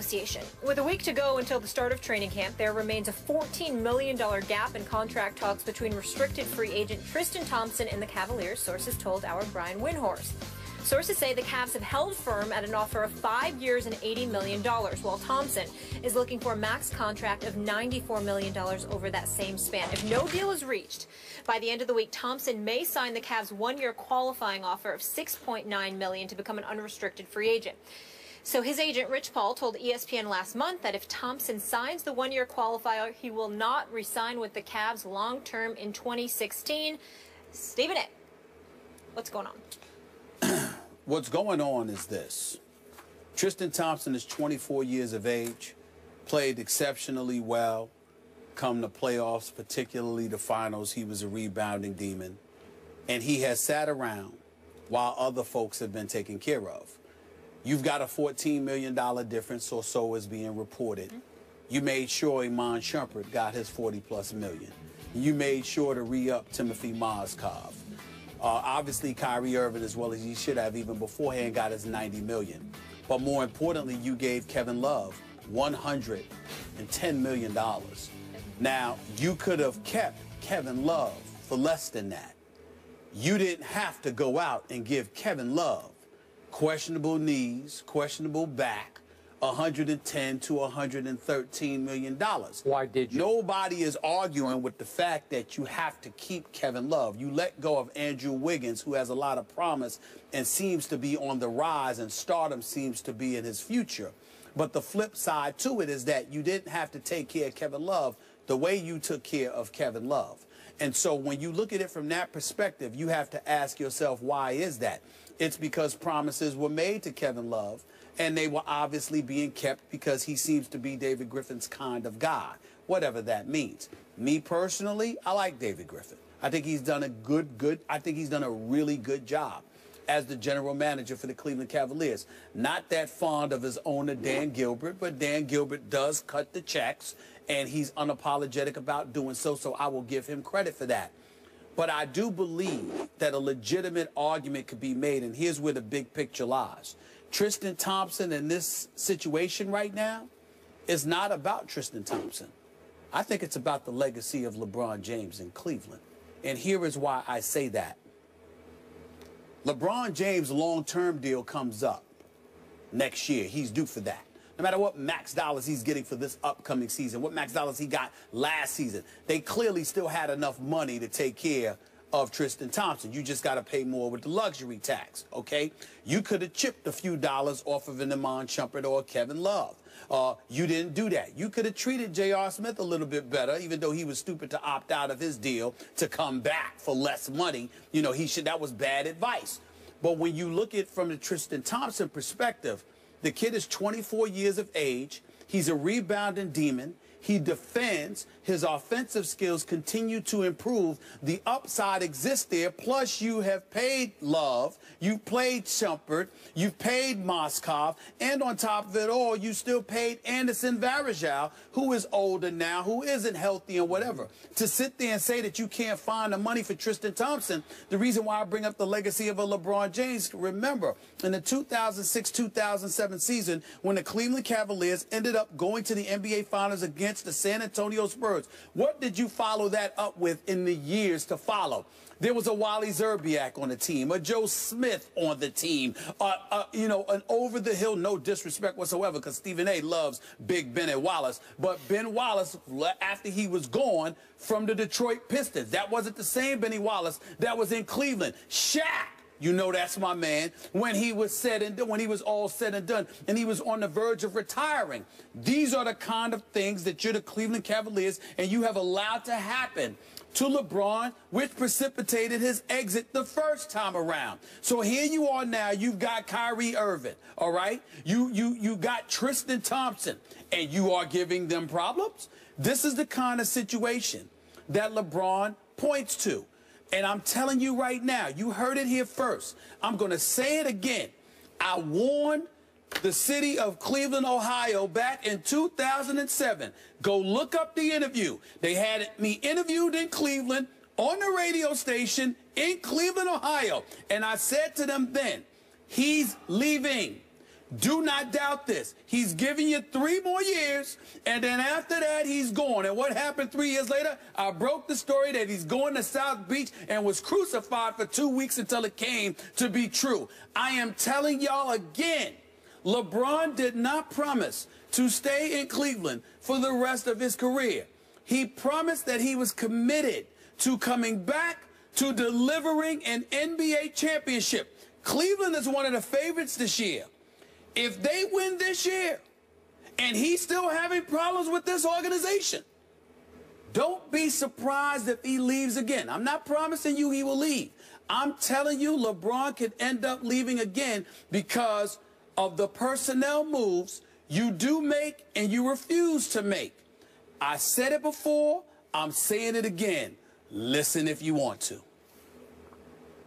Association. With a week to go until the start of training camp, there remains a $14 million gap in contract talks between restricted free agent Tristan Thompson and the Cavaliers, sources told our Brian Windhorst. Sources say the Cavs have held firm at an offer of 5 years and $80 million, while Thompson is looking for a max contract of $94 million over that same span. If no deal is reached by the end of the week, Thompson may sign the Cavs' one-year qualifying offer of $6.9 million to become an unrestricted free agent. So his agent, Rich Paul, told ESPN last month that if Thompson signs the one-year qualifier, he will not re-sign with the Cavs long-term in 2016. Stephen A., what's going on? What's going on is this. Tristan Thompson is 24 years of age, played exceptionally well, come to playoffs, particularly the finals. He was a rebounding demon. And he has sat around while other folks have been taken care of. You've got a $14 million difference or so is being reported. You made sure Iman Shumpert got his 40+ million. You made sure to re-up Timothy Mozgov. Obviously, Kyrie Irving, as well as he should have even beforehand, got his $90 million. But more importantly, you gave Kevin Love $110 million. Now, you could have kept Kevin Love for less than that. You didn't have to go out and give Kevin Love questionable knees, questionable back, $110 to $113 million. Why did you? Nobody is arguing with the fact that you have to keep Kevin Love. You let go of Andrew Wiggins, who has a lot of promise and seems to be on the rise, and stardom seems to be in his future. But the flip side to it is that you didn't have to take care of Kevin Love the way you took care of Kevin Love. And so when you look at it from that perspective, you have to ask yourself, why is that? It's because promises were made to Kevin Love, and they were obviously being kept because he seems to be David Griffin's kind of guy, whatever that means. Me personally, I like David Griffin. I think he's done I think he's done a really good job as the general manager for the Cleveland Cavaliers. Not that fond of his owner, Dan Gilbert, but Dan Gilbert does cut the checks, and he's unapologetic about doing so, so I will give him credit for that. But I do believe that a legitimate argument could be made, and here's where the big picture lies. Tristan Thompson in this situation right now is not about Tristan Thompson. I think it's about the legacy of LeBron James in Cleveland. And here is why I say that. LeBron James' long-term deal comes up next year. He's due for that. No matter what max dollars he's getting for this upcoming season, what max dollars he got last season, they clearly still had enough money to take care of Tristan Thompson. You just got to pay more with the luxury tax, okay? You could have chipped a few dollars off of an Iman Shumpert or Kevin Love. You didn't do that. You could have treated J.R. Smith a little bit better, even though he was stupid to opt out of his deal to come back for less money. You know, that was bad advice. But when you look at it from the Tristan Thompson perspective, the kid is 24 years of age. He's a rebounding demon. He defends. His offensive skills continue to improve. The upside exists there. Plus, you have paid Love. You played Shumpert. You've paid Mozgov. And on top of it all, you still paid Anderson Varejao, who is older now, who isn't healthy and whatever. To sit there and say that you can't find the money for Tristan Thompson, the reason why I bring up the legacy of a LeBron James, remember, in the 2006-2007 season, when the Cleveland Cavaliers ended up going to the NBA Finals against the San Antonio Spurs, what did you follow that up with in the years to follow? There was a Wally Zerbiak on the team, a Joe Smith on the team, you know, an over-the-hill, no disrespect whatsoever, because Stephen A. loves Big Benny Wallace, but Ben Wallace, after he was gone from the Detroit Pistons, that wasn't the same Benny Wallace that was in Cleveland. Shaq, you know that's my man, when he was all said and done, and he was on the verge of retiring. These are the kind of things that you're the Cleveland Cavaliers, and you have allowed to happen to LeBron, which precipitated his exit the first time around. So here you are now, you've got Kyrie Irving, all right? You got Tristan Thompson, and you are giving them problems? This is the kind of situation that LeBron points to. And I'm telling you right now, you heard it here first. I'm going to say it again. I warned the city of Cleveland, Ohio, back in 2007. Go look up the interview. They had me interviewed in Cleveland on the radio station in Cleveland, Ohio. And I said to them then, he's leaving. Do not doubt this. He's giving you 3 more years, and then after that, he's gone. And what happened 3 years later? I broke the story that he's going to South Beach and was crucified for 2 weeks until it came to be true. I am telling y'all again, LeBron did not promise to stay in Cleveland for the rest of his career. He promised that he was committed to coming back to delivering an NBA championship. Cleveland is one of the favorites this year. If they win this year and he's still having problems with this organization, don't be surprised if he leaves again. I'm not promising you he will leave. I'm telling you LeBron could end up leaving again because of the personnel moves you do make and you refuse to make. I said it before. I'm saying it again. Listen if you want to.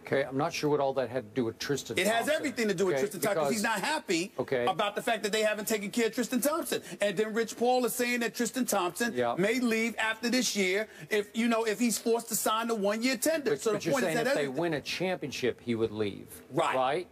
Okay, I'm not sure what all that had to do with Tristan Thompson. It has everything to do with Tristan Thompson because he's not happy about the fact that they haven't taken care of Tristan Thompson. And then Rich Paul is saying that Tristan Thompson may leave after this year if he's forced to sign the 1-year tender. But, so the you're point saying is that if they win a championship, he would leave. Right?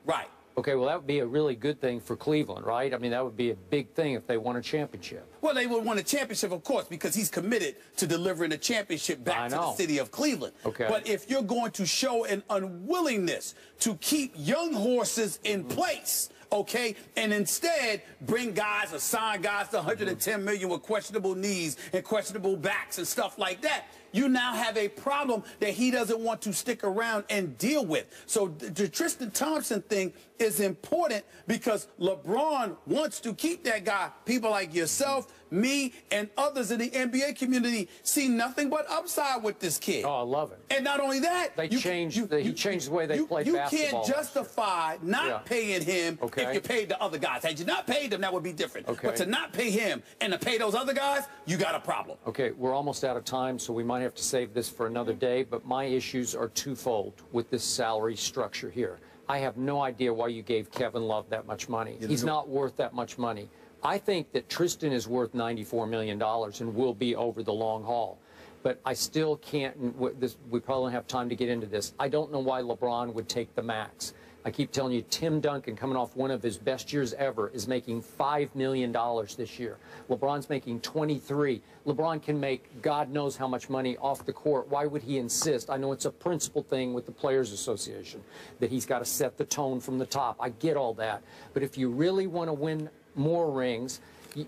Okay, well, that would be a really good thing for Cleveland, right? I mean, that would be a big thing if they won a championship. Well, they would win a championship, of course, because he's committed to delivering a championship back to the city of Cleveland. Okay. But if you're going to show an unwillingness to keep young horses in place, okay, and instead bring guys or sign guys to $110 million with questionable knees and questionable backs and stuff like that, you now have a problem that he doesn't want to stick around and deal with. So the Tristan Thompson thing is important because LeBron wants to keep that guy. People like yourself, me, and others in the NBA community see nothing but upside with this kid. Oh, I love it. And not only that, he changed the way they play basketball. You can't justify not paying him if you paid the other guys. Had you not paid him, that would be different. But to not pay him and to pay those other guys, you got a problem. Okay, we're almost out of time, so we might have to save this for another day, but my issues are twofold with this salary structure here. I have no idea why you gave Kevin Love that much money. He's not worth that much money. I think that Tristan is worth $94 million and will be over the long haul. But I still can't, we probably don't have time to get into this. I don't know why LeBron would take the max. I keep telling you, Tim Duncan, coming off one of his best years ever, is making $5 million this year. LeBron's making 23. LeBron can make God knows how much money off the court. Why would he insist? I know it's a principle thing with the Players Association, that he's got to set the tone from the top. I get all that. But if you really want to win more rings,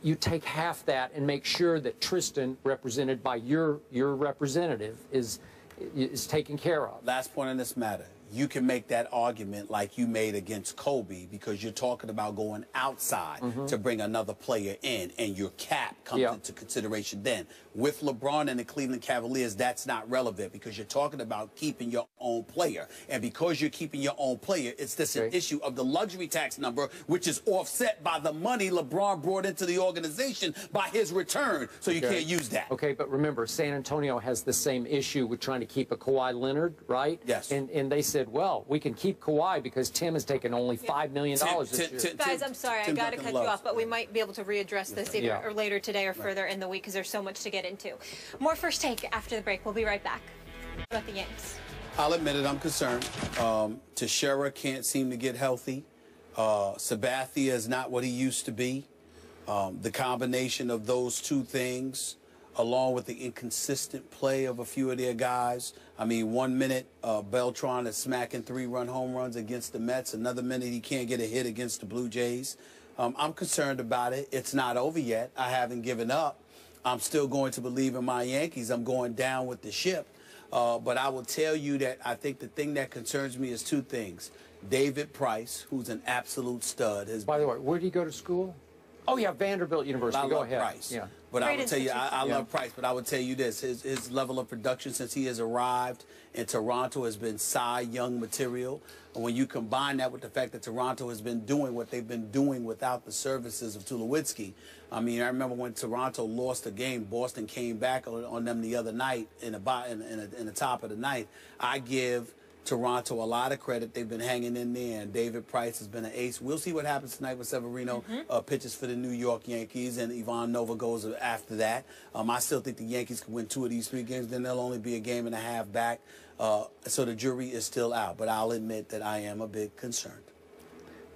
you take half that and make sure that Tristan, represented by your representative, is taken care of. Last point on this matter. You can make that argument like you made against Kobe because you're talking about going outside to bring another player in, and your cap comes into consideration then. With LeBron and the Cleveland Cavaliers, that's not relevant because you're talking about keeping your own player. And because you're keeping your own player, it's this an issue of the luxury tax number, which is offset by the money LeBron brought into the organization by his return. So you can't use that. Okay, but remember, San Antonio has the same issue with trying to keep a Kawhi Leonard, right? Yes. And they said, well, we can keep Kawhi because Tim has taken only $5 million this year. Guys, I'm sorry, I got to cut you off, but we might be able to readdress this either or later today or further in the week because there's so much to get into. More First Take after the break. We'll be right back. What about the Yanks? I'll admit it, I'm concerned. Teixeira can't seem to get healthy. Sabathia is not what he used to be. The combination of those two things, along with the inconsistent play of a few of their guys. I mean, 1 minute, Beltran is smacking 3-run home runs against the Mets. Another minute, he can't get a hit against the Blue Jays. I'm concerned about it. It's not over yet. I haven't given up. I'm still going to believe in my Yankees. I'm going down with the ship. But I will tell you that I think the thing that concerns me is two things. David Price, who's an absolute stud. By the way, where did he go to school? Oh, yeah, Vanderbilt University. Go ahead. Price. Yeah. But I would tell you, I love Price, but I would tell you this. His level of production since he has arrived in Toronto has been Cy Young material. And when you combine that with the fact that Toronto has been doing what they've been doing without the services of Tulowitzki, I mean, I remember when Toronto lost a game, Boston came back on them the other night in the top of the ninth. I give Toronto a lot of credit. They've been hanging in there, and David Price has been an ace. We'll see what happens tonight with Severino pitches for the New York Yankees, and Ivan Nova goes after that. I still think the Yankees can win 2 of these 3 games. Then they'll only be a game and a half back. So the jury is still out, but I'll admit that I am a bit concerned.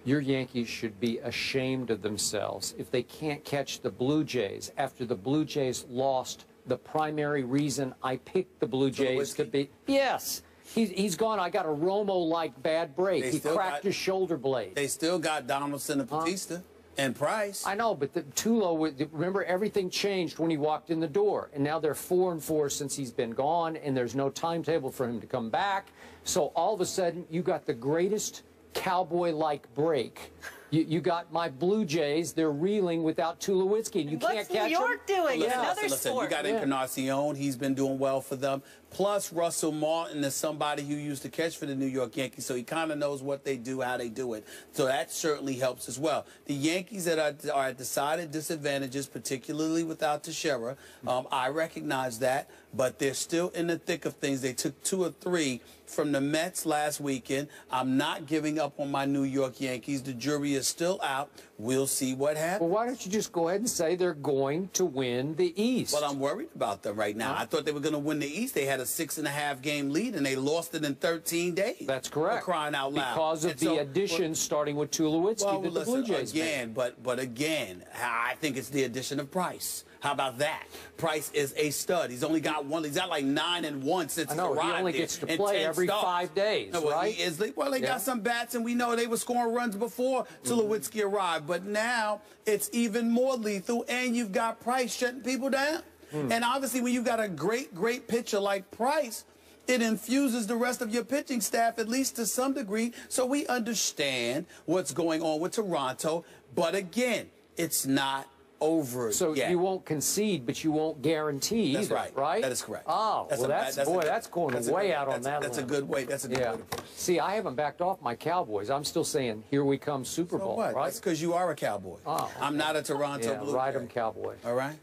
Your Yankees should be ashamed of themselves if they can't catch the Blue Jays after the Blue Jays lost the primary reason I picked the Blue Jays to beat. Yes. He's gone. I got a Romo-like bad break. He cracked his shoulder blade. They still got Donaldson and Batista and Price. I know, but Tulo, remember, everything changed when he walked in the door. And now they're 4-4 since he's been gone, and there's no timetable for him to come back. So all of a sudden, you got the greatest Cowboy-like break. You got my Blue Jays. They're reeling without Tulowitzki, and you can't catch them. What's New York doing? It's another sport. You got Encarnacion. He's been doing well for them. Plus, Russell Martin is somebody who used to catch for the New York Yankees, so he kind of knows what they do, how they do it. So that certainly helps as well. The Yankees that are at decided disadvantages, particularly without Teixeira, I recognize that, but they're still in the thick of things. They took 2 or 3 from the Mets last weekend. I'm not giving up on my New York Yankees. The jury is still out. We'll see what happens. Well, why don't you just go ahead and say they're going to win the East? Well, I'm worried about them right now. I thought they were going to win the East. They had a 6.5 game lead, and they lost it in 13 days. That's correct. For crying out loud. Because of the additions starting with Tulowitzki that the Blue Jays again, made. but again, I think it's the addition of Price. How about that? Price is a stud. He's only got one. He's got like 9-1 since he arrived. He only gets to play every 5 days, right? They got some bats, and we know they were scoring runs before Tulowitzki arrived. But now it's even more lethal, and you've got Price shutting people down. And obviously, when you've got a great pitcher like Price, it infuses the rest of your pitching staff, at least to some degree, so we understand what's going on with Toronto. But again, it's not over so yet. You won't concede, but you won't guarantee either, right? That is correct. Oh, that's going way out on that. That's a good way. That's a good way to put it. See, I haven't backed off my Cowboys. I'm still saying, here we come, Super Bowl. What? Right? That's because you are a Cowboy. Oh, I'm not a Toronto Blue Jay. Right, I'm Cowboy. All right.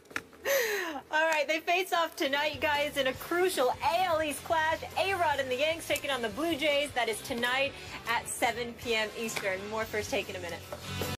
All right, they face off tonight, you guys, in a crucial AL East clash. A-Rod and the Yanks taking on the Blue Jays. That is tonight at 7 p.m. Eastern. More First Take in a minute.